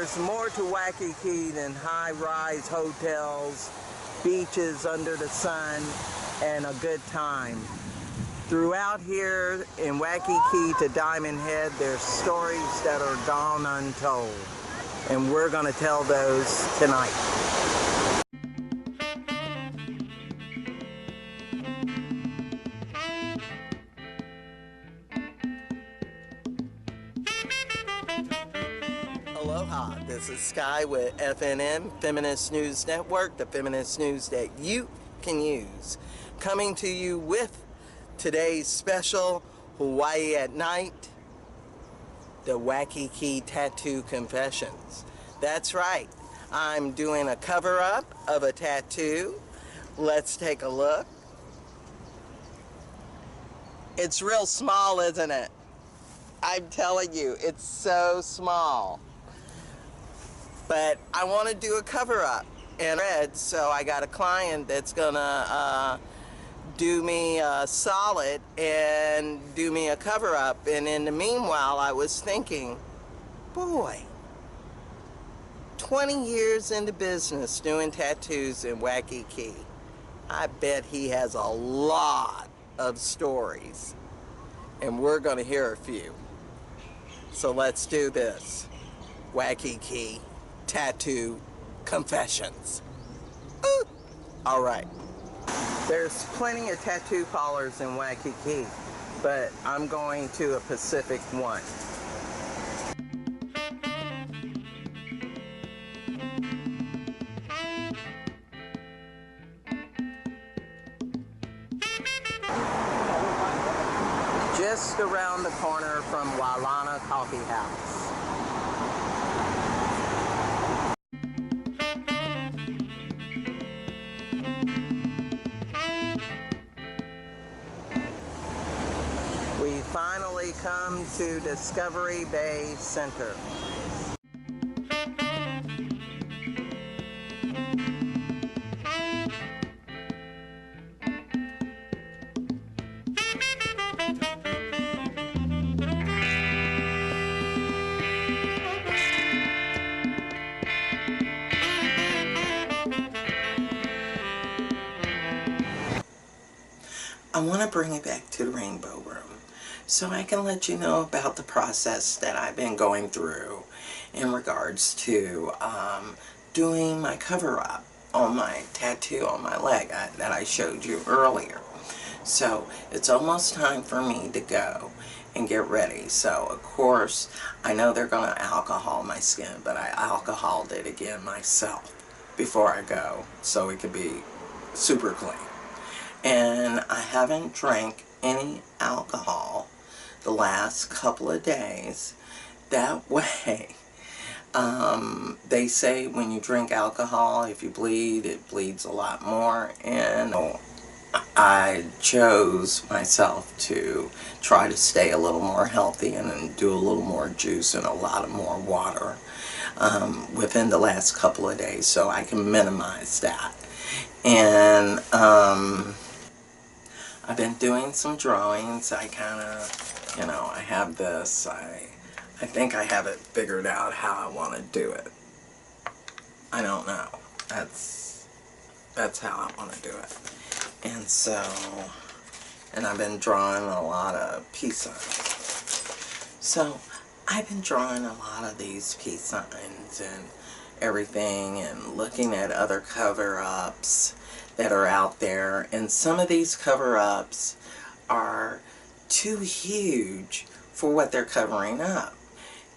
There's more to Waikiki than high-rise hotels, beaches under the sun, and a good time. Throughout here in Waikiki to Diamond Head, there's stories that are gone untold, and we're going to tell those tonight. Aloha, this is Sky with FNN, Feminist News Network, the feminist news that you can use. Coming to you with today's special Hawaii at Night, the Waikiki Tattoo Confessions. That's right, I'm doing a cover-up of a tattoo. Let's take a look. It's real small, isn't it? I'm telling you, it's so small. But I want to do a cover-up in red, so I got a client that's gonna do me a solid and do me a cover-up. And in the meanwhile, I was thinking, boy, 20 years into business doing tattoos in Waikiki. I bet he has a lot of stories, and we're gonna hear a few. So let's do this. Waikiki Tattoo Confessions. Ooh. All right. There's plenty of tattoo parlors in Waikiki, but I'm going to a Pacific one. Just around the corner from Wailana Coffee House. We finally come to Discovery Bay Center. I want to bring it back to the Rainbow Room so I can let you know about the process that I've been going through in regards to doing my cover-up on my tattoo on my leg that I showed you earlier. So it's almost time for me to go and get ready. So of course I know they're going to alcohol my skin, but I alcoholed it again myself before I go so it could be super clean. And I haven't drank any alcohol the last couple of days. That way, they say when you drink alcohol, if you bleed, it bleeds a lot more. And I chose myself to try to stay a little more healthy and do a little more juice and a lot of more water within the last couple of days so I can minimize that. And I've been doing some drawings. I kind of, you know, I have this. I think I have it figured out how I want to do it. I don't know. That's how I want to do it. And so, and I've been drawing a lot of peace signs. So, I've been drawing a lot of these peace signs and everything and looking at other cover-ups that are out there, and some of these cover-ups are too huge for what they're covering up.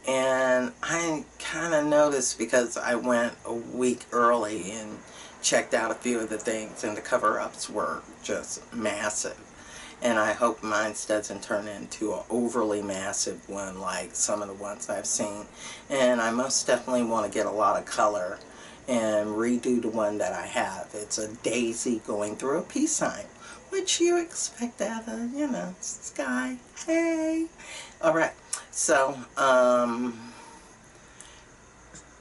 And I kind of noticed because I went a week early and checked out a few of the things, and the cover-ups were just massive. And I hope mine doesn't turn into an overly massive one like some of the ones I've seen. And I most definitely want to get a lot of color and redo the one that I have. It's a daisy going through a peace sign, which you expect out of, you know, sky. Hey! Alright, so,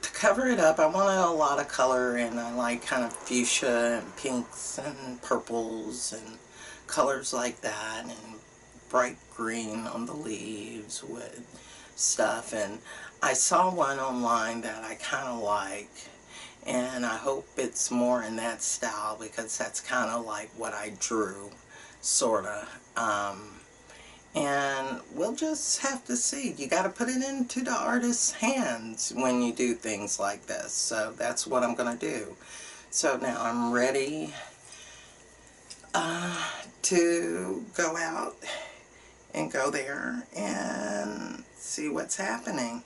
to cover it up, I wanted a lot of color, and I like kind of fuchsia and pinks and purples and colors like that, and bright green on the leaves with stuff. And I saw one online that I kind of like, and I hope it's more in that style because that's kind of like what I drew, sort of. And we'll just have to see. You got to put it into the artist's hands when you do things like this. So that's what I'm going to do. So now I'm ready to go out and go there and see what's happening.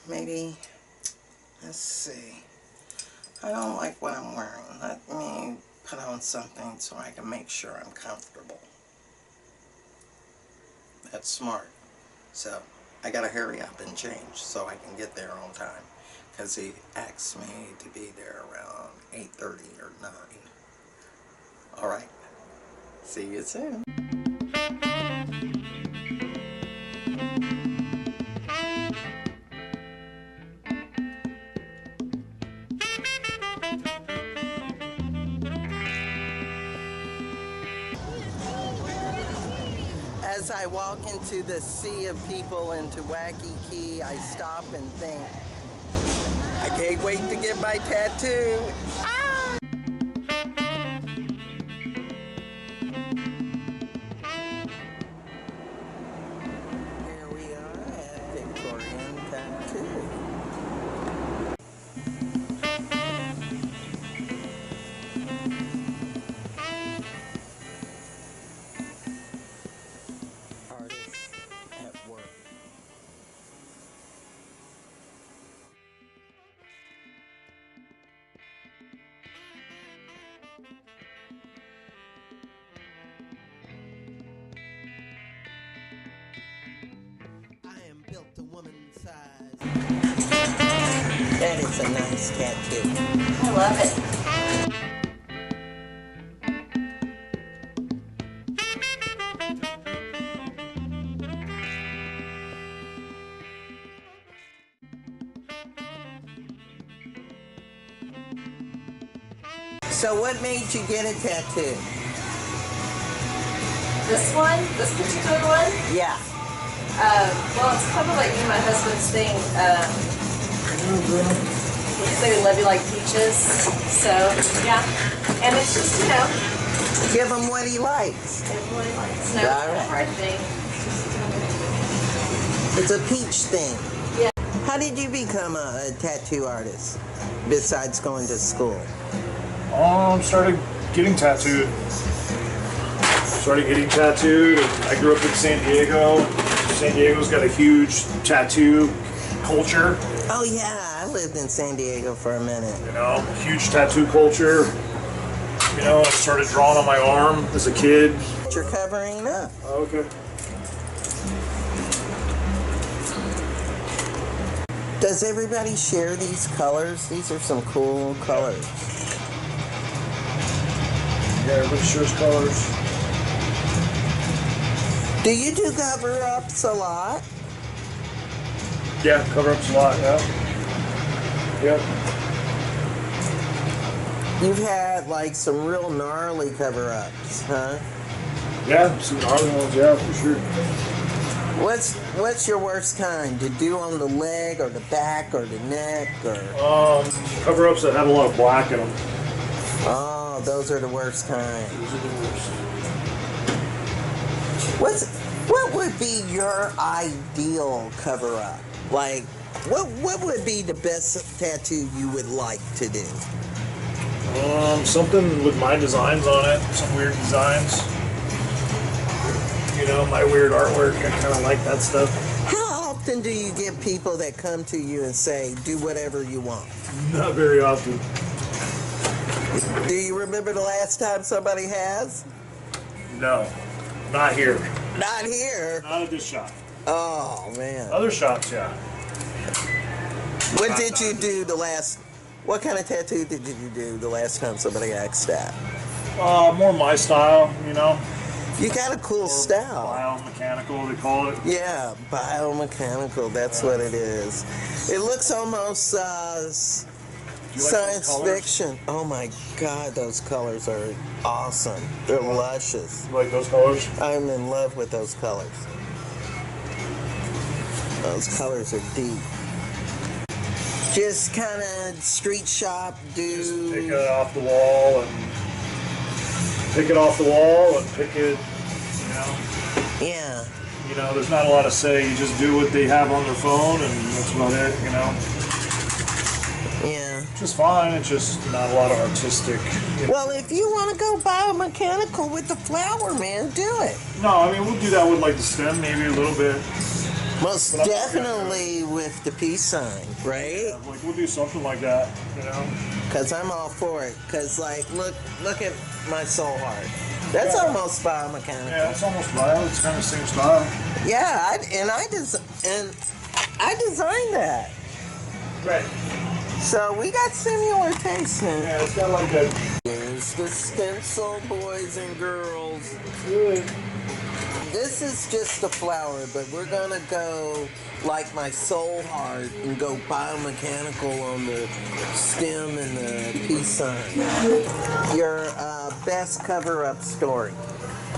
Maybe, let's see. I don't like what I'm wearing. Let me put on something so I can make sure I'm comfortable. That's smart. So I gotta hurry up and change so I can get there on time, because he asked me to be there around 8:30 or 9. Alright, see you soon. As I walk into the sea of people into Waikiki, I stop and think, I can't wait to get my tattoo. Ah! Here we are at Victorian Tattoo. Built a woman's size. That is a nice tattoo. I love it. So what made you get a tattoo? This one? This particular one? Yeah. Well, it's kind of like me and my husband's thing. We love you like peaches. So, yeah. And it's just, you know. Give him what he likes. Give him what he likes. No, it's not a hard thing. It's a peach thing. Yeah. How did you become a tattoo artist, besides going to school? Started getting tattooed. I grew up in San Diego. San Diego's got a huge tattoo culture. Oh yeah, I lived in San Diego for a minute. You know, huge tattoo culture. You know, I started drawing on my arm as a kid. You're covering up. Okay. Does everybody share these colors? These are some cool colors. Yeah, everybody shares colors. Do you do cover-ups a lot? Yeah, cover-ups a lot, yeah. Yep. You've had like some real gnarly cover-ups, huh? Yeah, some gnarly ones, yeah, for sure. What's your worst kind? To do on the leg or the back or the neck or? Cover-ups that had a lot of black in them. Oh, those are the worst kind. Those are the worst. What would be your ideal cover-up? Like, what would be the best tattoo you would like to do? Something with my designs on it, some weird designs. You know, my weird artwork, I kind of like that stuff. How often do you get people that come to you and say, do whatever you want? Not very often. Do you remember the last time somebody has? No, not here. Not here? Not at this shop. Oh, man. Other shops, yeah. What did you do what kind of tattoo did you do the last time somebody asked that? More my style, you know. You got a cool style. Biomechanical, they call it. Yeah, biomechanical, that's what it is. It looks almost science fiction. Oh my God, those colors are awesome. They're luscious. You like those colors? I'm in love with those colors. Those colors are deep. Just kind of street shop, Just do. pick it off the wall and pick it off the wall and pick it, you know. Yeah. You know, there's not a lot to say. You just do what they have on their phone, and that's about it, you know. Yeah. Just fine. It's just not a lot of artistic. You know. Well, if you want to go biomechanical with the flower, man, do it. No, I mean, we'll do that with like the stem, maybe a little bit. Most definitely with the peace sign, right? Yeah, like we'll do something like that, you know. Cause I'm all for it. Cause like, look at my soul heart. That's almost biomechanical. Yeah, it's almost bio. It's kind of the same style. Yeah, I designed that. Right. So we got similar tastes in. Yeah, it's got like a. Here's the stencil, boys and girls. Good. This is just a flower, but we're gonna go like my soul heart and go biomechanical on the stem and the peace sign. Your best cover-up story.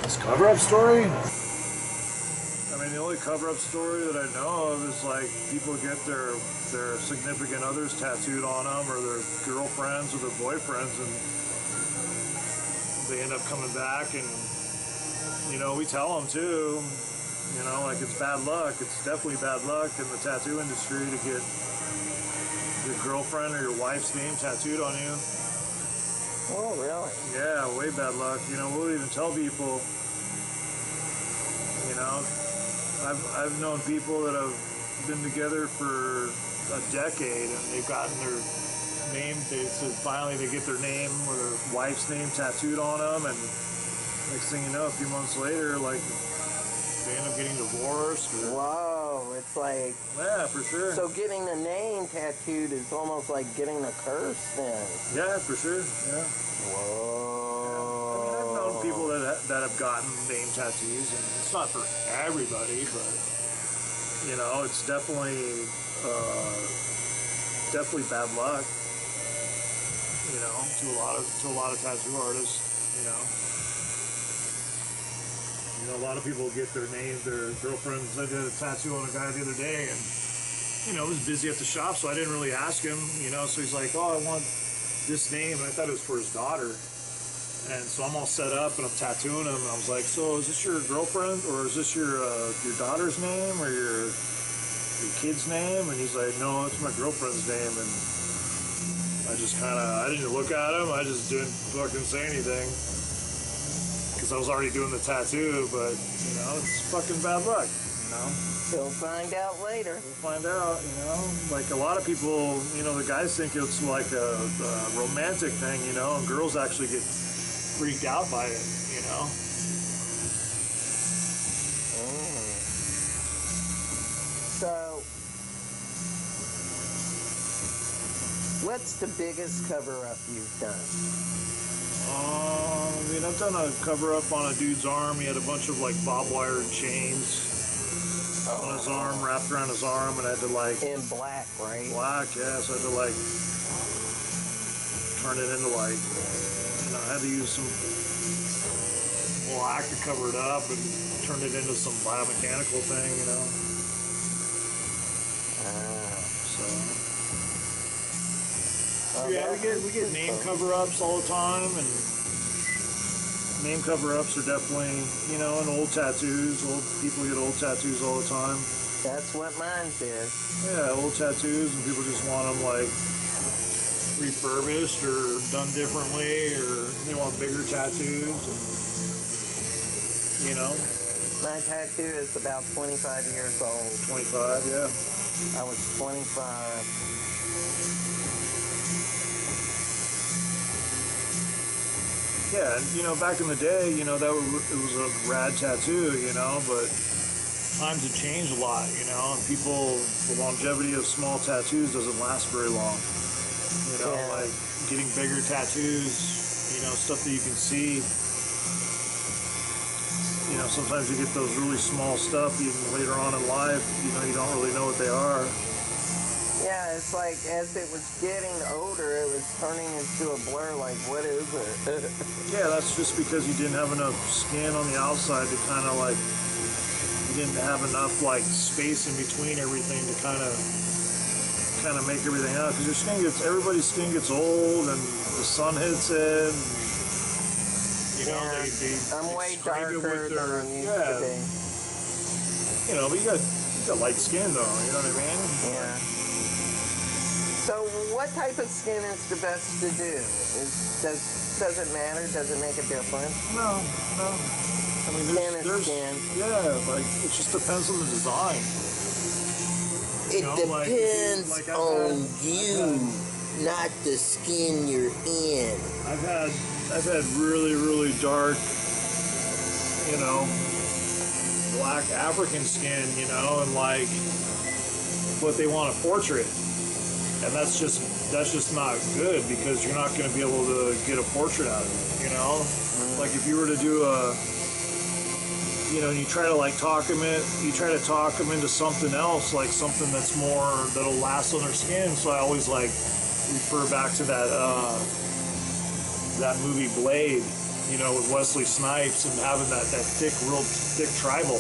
This cover-up story? I mean, the only cover-up story that I know of is like people get their significant others tattooed on them, or their girlfriends or their boyfriends, and they end up coming back, and you know, we tell them too. You know, like it's bad luck. It's definitely bad luck in the tattoo industry to get your girlfriend or your wife's name tattooed on you. Oh, really? Yeah, way bad luck. You know, we'll even tell people. You know, I've known people that have been together for a decade and they've gotten their name. They said finally they get their name or their wife's name tattooed on them, and next thing you know, a few months later, like they end up getting divorced. Or, Whoa, it's like. yeah, for sure. So getting the name tattooed is almost like getting a curse then. Yeah, for sure. Yeah. Whoa. I mean, I've known people that have gotten name tattoos, and it's not for everybody, but you know, it's definitely bad luck. You know, to a lot of tattoo artists. You know, a lot of people get their name, their girlfriends. I did a tattoo on a guy the other day, and you know, I was busy at the shop, so I didn't really ask him. You know, so he's like, "Oh, I want this name," and I thought it was for his daughter. And so I'm all set up, and I'm tattooing him, and I was like, "So is this your girlfriend, or is this your daughter's name, or your kid's name?" And he's like, "No, it's my girlfriend's name." And I just I didn't look at him. I just didn't fucking say anything. I was already doing the tattoo, but you know, it's fucking bad luck, you know. We'll find out later. We'll find out, you know. Like a lot of people, you know, the guys think it's like a romantic thing, you know, and girls actually get freaked out by it, you know. So, what's the biggest cover-up you've done? I mean, I've done a cover-up on a dude's arm. He had a bunch of, like, barbed wire chains on his arm, wrapped around his arm, and I had to, like... In black, right? Black, yeah, so I had to, like, turn it into, like... You know, I had to use some black to cover it up and turn it into some biomechanical thing, you know? So... yeah, we get name cover-ups all the time, and name cover-ups are definitely, you know, in old tattoos. Old people get old tattoos all the time. That's what mine is. Yeah, old tattoos, and people just want them like refurbished or done differently, or they want bigger tattoos. And, you know, my tattoo is about 25 years old. 25, yeah. I was 25. Yeah, and you know, back in the day, you know, it was a rad tattoo, you know, but times have changed a lot, you know, and the longevity of small tattoos doesn't last very long. You know, like getting bigger tattoos, you know, stuff that you can see. You know, sometimes you get those really small stuff even later on in life, you know, you don't really know what they are. Yeah, it's like as it was getting older, it was turning into a blur, like, what is it? Yeah, that's just because you didn't have enough skin on the outside to kind of like you didn't have enough like space in between everything to kind of make everything out, because your skin gets, everybody's skin gets old and the sun hits it. And, you know, I'm way scrape it darker with than their, I used to be. You know, but you got light skin though, you know what I mean? Yeah. So what type of skin is the best to do? Does it matter? Does it make a difference? No. I mean, there's skin. Yeah, like, it just depends on the design. It depends on you, not the skin you're in. I've had really, really dark, you know, black African skin, you know, and like, but they want a portrait, and that's just not good, because you're not going to be able to get a portrait out of it, you know. Like if you were to do a, you know, and you try to like talk them into something else, like something that's more, that'll last on their skin. So I always like refer back to that movie Blade, you know, with Wesley Snipes, and having that real thick tribal,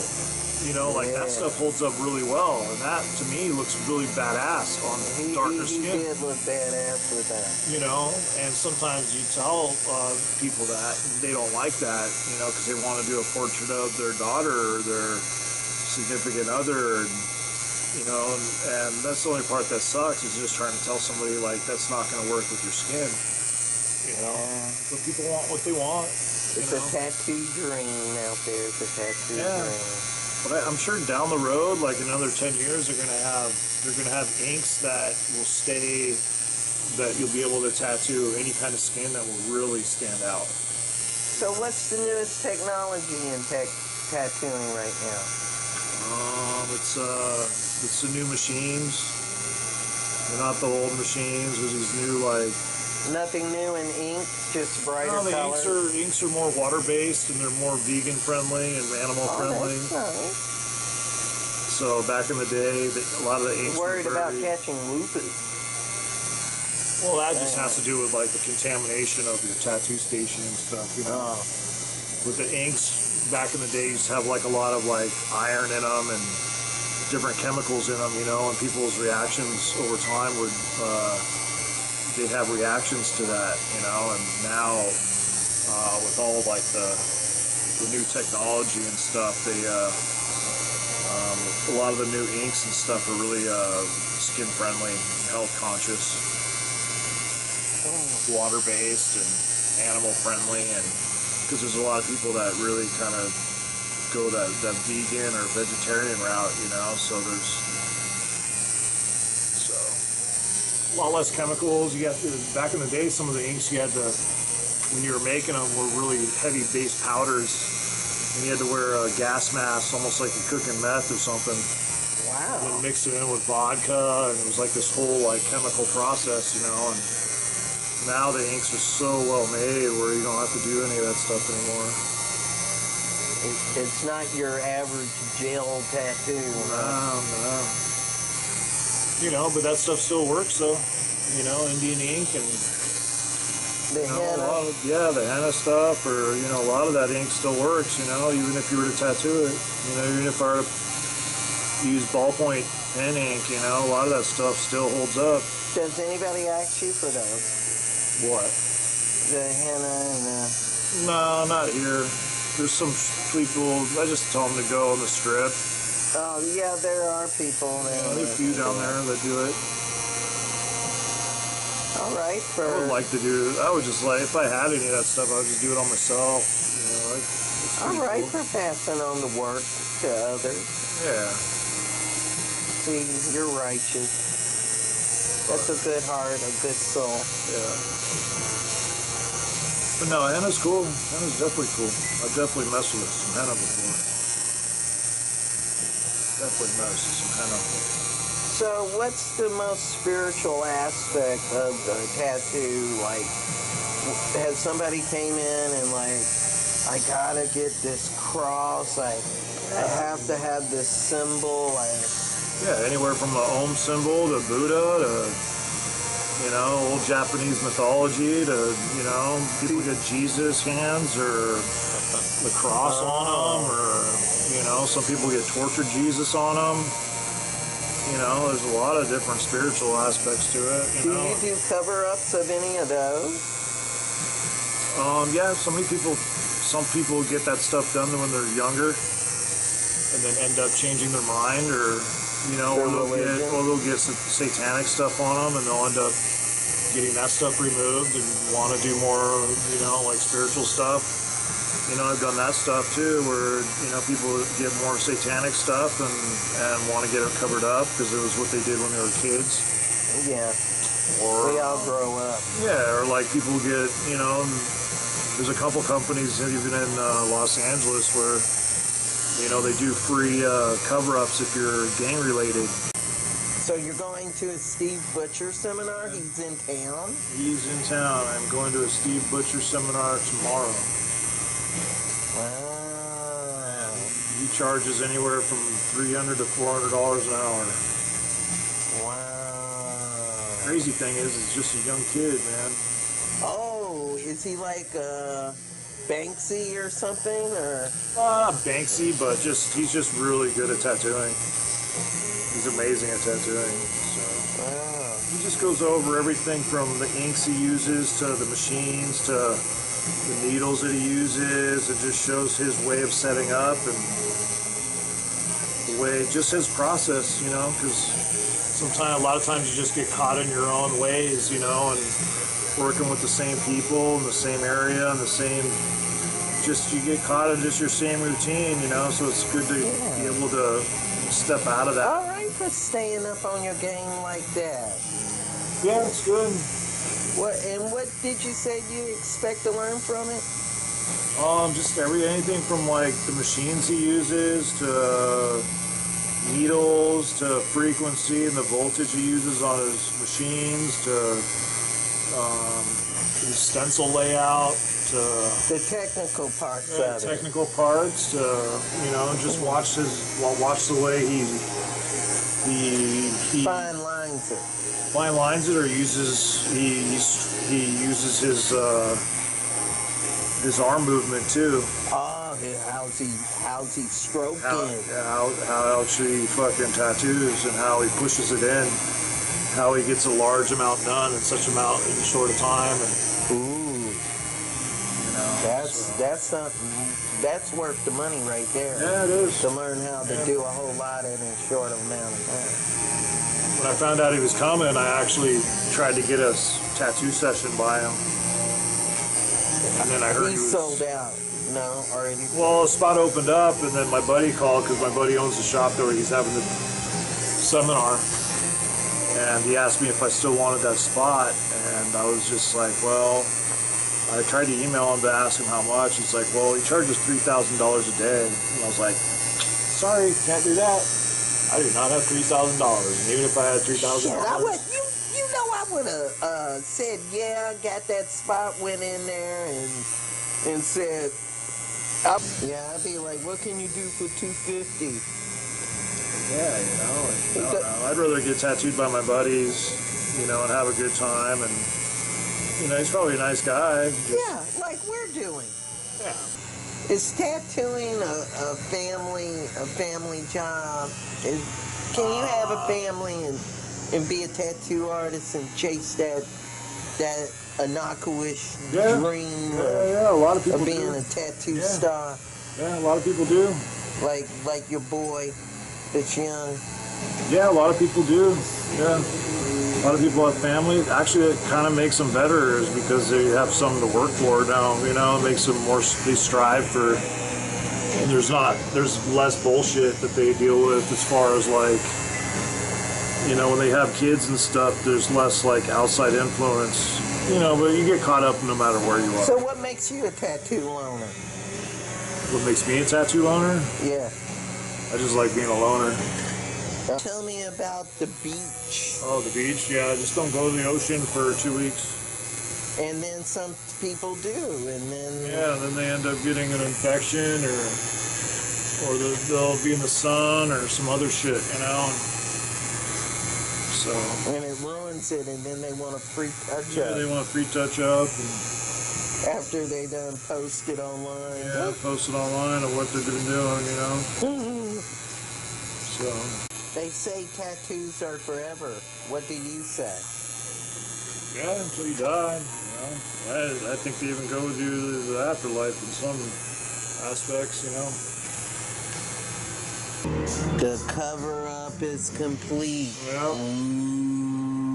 you know, like that stuff holds up really well, and that to me looks really badass on darker skin. He did look badass with that. You know, and sometimes you tell people that they don't like that, you know, because they want to do a portrait of their daughter or their significant other, and, you know, and that's the only part that sucks, is just trying to tell somebody like that's not going to work with your skin. You know, but people want what they want. It's a tattoo dream out there. It's a tattoo dream. But I'm sure down the road, like in another 10 years, they're gonna have inks that will stay, that you'll be able to tattoo any kind of skin that will really stand out. So what's the newest technology in tattooing right now? It's the new machines. They're not the old machines. There's these new, like, nothing new in ink, just brighter colors. The inks are more water-based, and they're more vegan-friendly and animal-friendly. That's nice. So back in the day, a lot of the inks worried were about catching lupus. Well, that just has to do with like the contamination of your tattoo station and stuff, you know. With the inks, back in the day, used to have like a lot of like iron in them and different chemicals in them, you know, and people's reactions over time would, they'd have reactions to that, you know, and now with all like the new technology and stuff, they a lot of the new inks and stuff are really skin friendly, health conscious, water based and animal friendly, and because there's a lot of people that really kind of go that vegan or vegetarian route, you know, so there's a lot less chemicals. You got back in the day, some of the inks you had to, when you were making them, were really heavy base powders, and you had to wear a gas mask, almost like you're cooking meth or something. Wow. And then mix it in with vodka, and it was like this whole like chemical process, you know. And now the inks are so well made where you don't have to do any of that stuff anymore. It's not your average gel tattoo. No. You know, but that stuff still works, though. You know, Indian ink and the henna. The henna stuff, or you know, a lot of that ink still works. You know, even if you were to tattoo it. You know, even if I were to use ballpoint pen ink, you know, a lot of that stuff still holds up. Does anybody ask you for those? What? The henna and the... No, not here. There's some people, I just tell them to go on the strip. Oh, yeah, there are people there. There's a few down there that do it. All right. I would like to do, I would just like, if I had any of that stuff, I would just do it on myself. You know, all right, cool. for passing on the work to others. Yeah. See, you're righteous. That's a good heart, a good soul. Yeah. But no, henna's cool. Henna's definitely cool. I've definitely messed with some henna before. Definitely messed with some henna. So what's the most spiritual aspect of the tattoo? Like, has somebody came in and like, I gotta get this cross, I have to have this symbol, yeah, anywhere from the Om symbol to Buddha to, you know, old Japanese mythology to, you know, people get Jesus hands or the cross on them, or, You know, some people get tortured Jesus on them. You know, there's a lot of different spiritual aspects to it. Do you do cover-ups of any of those? Yeah, some people get that stuff done when they're younger, and then end up changing their mind, or you know, or they'll get satanic stuff on them, and they'll end up getting that stuff removed and want to do more, you know, like spiritual stuff. You know, I've done that stuff too, where, you know, people get more satanic stuff and want to get it covered up because it was what they did when they were kids. Yeah. Or we all grow up. Yeah, or like people get, you know, there's a couple companies even in Los Angeles where, you know, they do free cover-ups if you're gang related. So you're going to a Steve Butcher seminar? He's in town? He's in town. I'm going to a Steve Butcher seminar tomorrow. Wow. He charges anywhere from $300 to $400 an hour. Wow. Crazy thing is, it's just a young kid, man. Oh, is he like Banksy or something? Or Not Banksy, but he's just really good at tattooing. He's amazing at tattooing. So wow. he just goes over everything from the inks he uses to the machines to the needles that he uses, and just shows his way of setting up and the way, just his process, you know, because a lot of times you just get caught in your own ways, you know, and working with the same people in the same area and the same, just you get caught in just your same routine, you know, so it's good to be able to step out of that. All right for staying up on your game like that. Yeah, it's good. What did you say you expect to learn from it? Just anything from like the machines he uses to needles to frequency and the voltage he uses on his machines to his stencil layout to the technical parts of it. Technical parts to, you know, just watch the way he fine lines it or uses his arm movement too. Oh, how's he stroking? How actually fucking tattoos and how he pushes it in, how he gets a large amount done in such amount in a short time. And ooh, you know, that's something. That's worth the money right there. Yeah, it is. To learn how to do a whole lot in a short amount of time. When I found out he was coming, I actually tried to get a tattoo session by him. And then I heard he sold out. No, already. Well, a spot opened up, and then my buddy called because my buddy owns the shop there where he's having the seminar. And he asked me if I still wanted that spot, and I was just like, well, I tried to email him to ask him how much. He's like, well, he charges $3,000 a day. And I was like, sorry, can't do that. I do not have $3,000. And even if I had $3,000, you know, I would have said, yeah, got that spot, went in there and said, I'd be like, what can you do for $250? Yeah, you know, I'd rather get tattooed by my buddies, you know, and have a good time. And you know, he's probably a nice guy. Yeah, like we're doing. Yeah. Is tattooing a family job? Can you have a family and be a tattoo artist and chase that innocuous dream a lot of people of being do. a tattoo star? Yeah, a lot of people do. Like your boy that's young. Yeah, a lot of people do. Yeah. A lot of people have family. Actually, it kind of makes them better is because they have something to work for now, you know, it makes them more, they strive for, and there's less bullshit that they deal with as far as like, you know, when they have kids and stuff, there's less like outside influence, you know, but you get caught up no matter where you are. So what makes you a tattoo loner? What makes me a tattoo loner? Yeah. I just like being a loner. Tell me about the beach. Oh, the beach? Yeah, just don't go to the ocean for 2 weeks. And then some people do, and then... Yeah, then they end up getting an infection, or they'll be in the sun, or some other shit, you know? So... And it ruins it, and then they want a free touch-up. Yeah, they want a free touch-up, and After they done post it online. Yeah, post it online of what they've been doing, you know. So. They say tattoos are forever. What do you say? Yeah, until you die. You know, I think they even go with you to the afterlife in some aspects. You know. The cover up is complete. Well,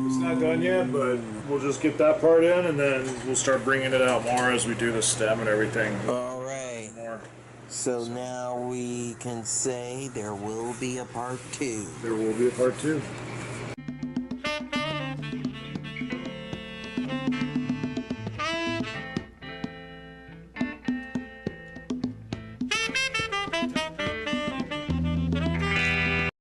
it's not done yet, but we'll just get that part in, and then we'll start bringing it out more as we do the stem and everything. All right. More. So now we can say there will be a part 2. There will be a part 2.